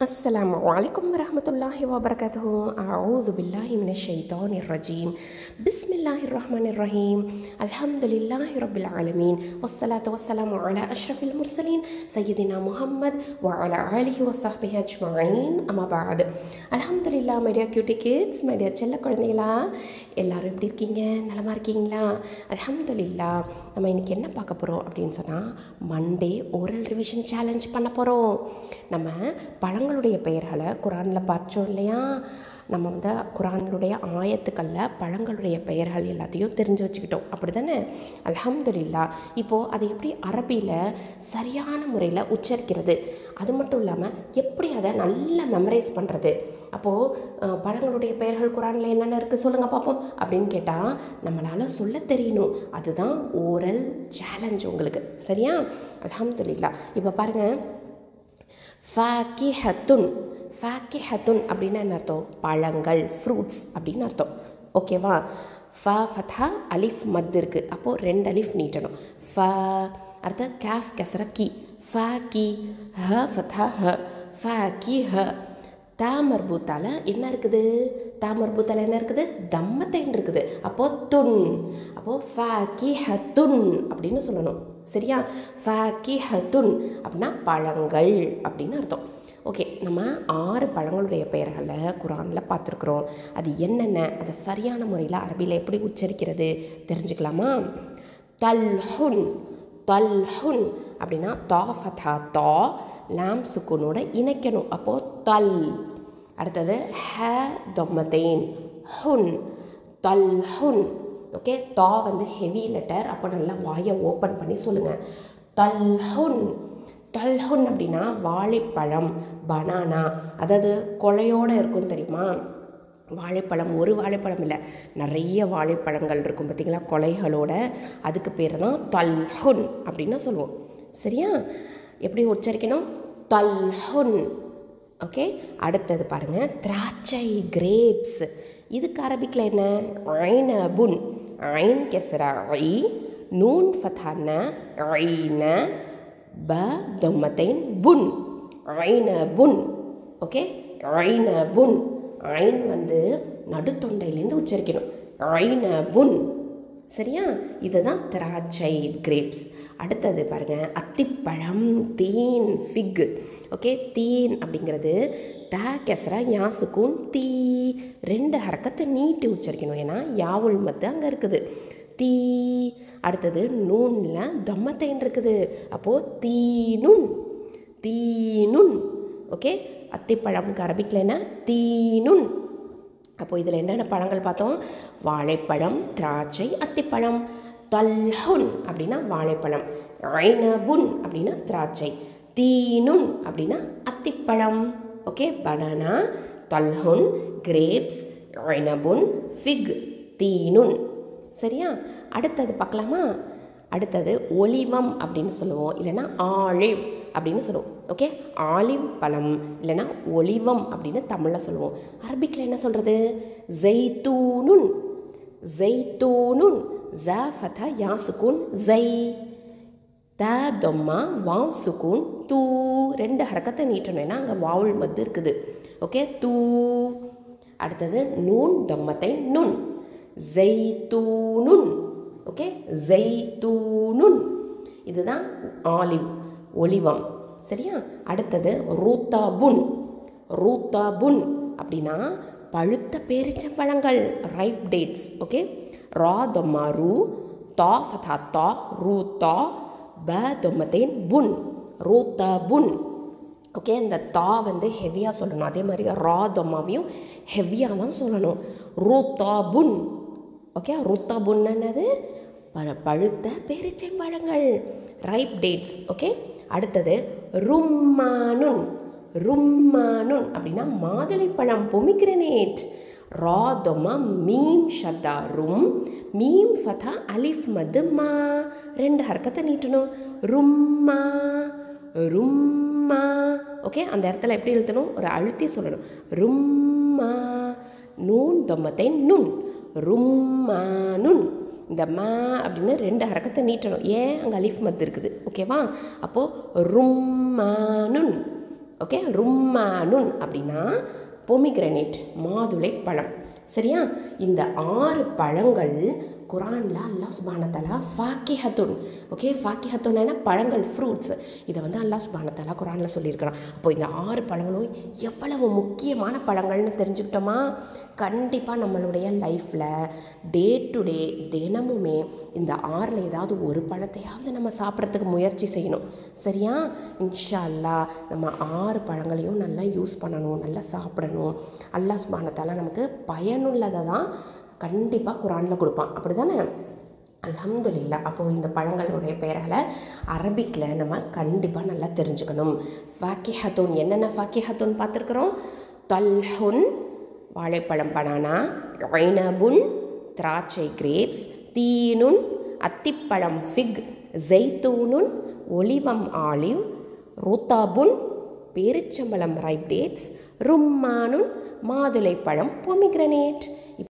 السلام عليكم ورحمة الله وبركاته. أعوذ بالله من الشيطان الرجيم. بسم الله الرحمن الرحيم. الحمد لله رب العالمين والصلاة والسلام على أشرف المرسلين سيدنا محمد وعلى آله وصحبه أجمعين. أما بعد. الحمد لله my dear cutie kids, my dear செல்ல குழந்தைகளா, எல்லாரும் எப்படி இருக்கீங்க? நலமா இருக்கீங்களா? அல்ஹம்துலில்லா. நம்ம இன்னைக்கு என்ன பார்க்க போகிறோம் அப்படின்னு சொன்னால், மண்டே ஓரல் ரிவிஷன் சேலஞ்ச் பண்ண போகிறோம். நம்ம பழங்களுடைய பெயர்களை குரானில் பார்த்தோம் இல்லையா? நம்ம குரானுடைய ஆயத்துக்களில் பழங்களுடைய பெயர்கள் எல்லாத்தையும் தெரிஞ்சு வச்சுக்கிட்டோம், அப்படி தானே? அல்ஹம்துலில்லா. இப்போது அதை எப்படி அரபியில் சரியான முறையில் உச்சரிக்கிறது, அது மட்டும் இல்லாமல் எப்படி அதை நல்லா மெமரைஸ் பண்ணுறது. அப்போது பழங்களுடைய பெயர்கள் குரானில் என்னென்ன இருக்குது சொல்லுங்கள் பார்ப்போம் அப்படின்னு கேட்டால் நம்மளால் சொல்ல தெரியணும். அதுதான் ஓரல் சேலஞ்ச் உங்களுக்கு, சரியா? அல்ஹம்துலில்லா. இப்போ பாருங்கள், ஃபாக்கிஹத்துன். ஃபாக்கிஹத்துன் அப்படின்னா என்ன அர்த்தம்? பழங்கள், ஃப்ரூட்ஸ் அப்படின்னு அர்த்தம். ஓகேவா? ஃப ஃபத்ஹா அலிஃப் மத் இருக்குது, அப்போது 2 அலிஃப் நீட்டணும். ஃப அடுத்த கேஃப் கெசர கி, ஃப கி. ஹ ஃபத்ஹா ஹ, ஃப கி ஹ. தா மர்பூத்தால என்ன இருக்குது? தா மர்பூத்தால என்ன இருக்குது? தம்மத்தைன் இருக்குது. அப்போது துன், அப்போது ஃபாக்கிஹத்துன் அப்படின்னு சொல்லணும், சரியா? ஃபாக்கிஹத்துன் அப்படின்னா பழங்கள் அப்படின்னு அர்த்தம். ஓகே, நம்ம 6 பழங்களுடைய பெயர்களை குரானில் பார்த்துருக்குறோம். அது என்னென்ன, அதை சரியான முறையில் அரபியில் எப்படி உச்சரிக்கிறது தெரிஞ்சுக்கலாமா? தல்ஹுன். தல்ஹுன் அப்படின்னா தா ஃபத்ஹா தா, லாம் சுக்குனோட இணைக்கணும், அப்போது தல். அடுத்தது ஹ தொம்மத்தைன், ஹுன். தல்ஹுன். ஓகே, தா ஹெவி லெட்டர், அப்போ நல்லா வாயை ஓப்பன் பண்ணி சொல்லுங்கள். தல்ஹுன். தல்ஹுன் அப்படின்னா வாழைப்பழம், பனானா. அதாவது கொலையோடு இருக்கும் தெரியுமா? வாழைப்பழம் ஒரு வாழைப்பழம் இல்லை, நிறைய வாழைப்பழங்கள் இருக்கும் பார்த்திங்களா, கொலைகளோட. அதுக்கு பேர் தான் தல்ஹுன் அப்படின்னு சொல்லுவோம், சரியா? எப்படி உச்சரிக்கணும்? தல்ஹுன். ஓகே, அடுத்தது பாருங்கள், திராட்சை, கிரேப்ஸ். இதுக்கு அரபிக்கில் என்ன? ஐனபுன். ஐன் கெசரா ஐ, நூன் ஃபத்ஹான ஐன, ப தொம்மத்தைன் புன், ஐனபுன். ஓகே, ஐனபுன். ஐன் நடுத்தொண்டையிலேருந்து உச்சரிக்கணும், ஐனபுன், சரியா? இதுதான் திராட்சை, கிரேப்ஸ். அடுத்தது பாருங்கள், அத்திப்பழம், தீன், ஃபிக். ஓகே, தீன் அப்படிங்கிறது த கெசரா யா சுக்கூன் தீ, 2 ஹரக்கத்தை நீட்டி உச்சரிக்கணும், ஏன்னா யாவுல் மத்து அங்கே இருக்குது, தீ. அடுத்தது நூனில் தொம்மத்தைன் இருக்குது, அப்போது தீனுன், தீனுன். ஓகே, அத்திப்பழம்க்கு அரபிக்கில் என்ன? தீனுன். அப்போது இதில் என்னென்ன பழங்கள் பார்த்தோம்? வாழைப்பழம், திராட்சை, அத்திப்பழம். தல்ஹுன் அப்படின்னா வாழைப்பழம், ஐனபுன் அப்படின்னா திராட்சை, தீனுன் அப்படின்னா அத்திப்பழம். ஓகே, பனானா, தல்ஹுன், கிரேப்ஸ், ஐனபுன், ஃபிக், தீனுன், சரியா? அடுத்தது பார்க்கலாமா? அடுத்தது ஒலிவம் அப்படின்னு சொல்லுவோம், இல்லைன்னா ஆலிவ் அப்படின்னு சொல்லுவோம். ஓகே, ஆலிவ் பழம் இல்லைன்னா ஒலிவம் அப்படின்னு தமிழில் சொல்லுவோம். அரபிக்கில் என்ன சொல்கிறது? ஜெய்தூனுன். ஜெய்தூனுன். ஜ ஃபதா யா சுக்கூன் ஜை, த தொம்மா வாவ் சுக்கூன் தூ, 2 ஹரக்கத்தை நீட்டணும், ஏன்னா அங்கே வாவுல் மத்து இருக்குது. ஓகே, தூ. அடுத்தது நூன் தொம்மத்தை நுன், ஜெய்தூனுன். ஓகே, ஜெய்தூனுன். இதுதான் ஆலிவ், ஒலிவம், சரியா? அடுத்தது ரூத்தாபுன். ரூத்தாபுன் அப்படின்னா பழுத்த பேரிச்சம்பழங்கள், ரைப் டேட்ஸ். ஓகே, ரா தொம்மா ரூ, தா ஃபதா தா, ரூத்தா, ப தொம்மத்தேன் புன், ரூத்தாபுன். ஓகே, இந்த தா ஹெவியாக சொல்லணும், அதே மாதிரி ரா தொம்மாவையும் ஹெவியாக தான் சொல்லணும், ரூத்தாபுன். ஓகே, ரூத்தாபுன் என்னது? பழுத்த பேரிச்சம்பழங்கள், ரைப் டேட்ஸ். ஓகே, அடுத்தது ரும்மானுன். ரும்மானுன் அப்படின்னா மாதுளைப்பழம், பொமிக்ரனேட். ரா தொம்மா மீம் ஷத்தா ரும், மீம் ஃபதா அலிஃப் மது மா, 2 ஹரக்கத்தை நீட்டணும், ரும்மா, ரும்மா. ஓகே, அந்த இடத்துல எப்படி எழுதணும்? ஒரு அழுத்தி சொல்லணும், ரும்மா. நூன் தொம்மத்தை நுன், ரும்மானுன். இந்த மா அப்படின்னு 2 ஹரக்கத்தை நீட்டணும், ஏன்? அங்கே அலிஃப் மத்து இருக்குது, ஓகேவா? அப்போது ரும்மானுன், ஓகே, ரும்மானுன் அப்படின்னா பொமிகிரனேட், மாதுளை பழம். சரியா? இந்த 6 பழங்கள் குரானில் அல்லாஹ் சுப்ஹானஹு தஆலா ஃபாக்கிஹத்துன், ஓகே, ஃபாக்கிஹத்துன்னா பழங்கள், ஃப்ரூட்ஸ். இதை வந்து அல்லாஹ் சுப்ஹானஹு தஆலா குரானில் சொல்லியிருக்கிறான். அப்போ இந்த 6 பழங்களும் எவ்வளவு முக்கியமான பழங்கள்னு தெரிஞ்சுக்கிட்டோமா? கண்டிப்பாக நம்மளுடைய லைஃப்பில் டே டு டே தினமுமே இந்த 6ல் ஏதாவது ஒரு பழத்தையாவது நம்ம சாப்பிட்றதுக்கு முயற்சி செய்யணும். சரியா? இன்ஷா அல்லாஹ் நம்ம 6 பழங்களையும் நல்லா யூஸ் பண்ணணும், நல்லா சாப்பிடணும். அல்லாஹ் சுப்ஹானஹு தஆலா நமக்கு பயனுள்ளதை தான் கண்டிப்பாக குரானில் கொடுப்பான். அப்படி தானே? அல்ஹம்துலில்லாஹ். அப்போது இந்த பழங்களுடைய பெயர்களை அரபிக்கில் நம்ம கண்டிப்பாக நல்லா தெரிஞ்சுக்கணும். ஃபாக்கிஹத்துன், என்னென்ன ஃபாக்கிஹத்துன் பார்த்துருக்குறோம்? தல்ஹுன், வாழைப்பழம் பனானா, ஐனபுன், திராட்சை கிரேப்ஸ், தீனுன், அத்திப்பழம் ஃபிக், ஜெய்தூனுன், ஒலிவம் ஆலிவ், ருத்தாபுன், பேரிச்சம்பழம் ரைப் டேட்ஸ், ரும்மானுன், மாதுளைப்பழம் பொமிகிரனேட்.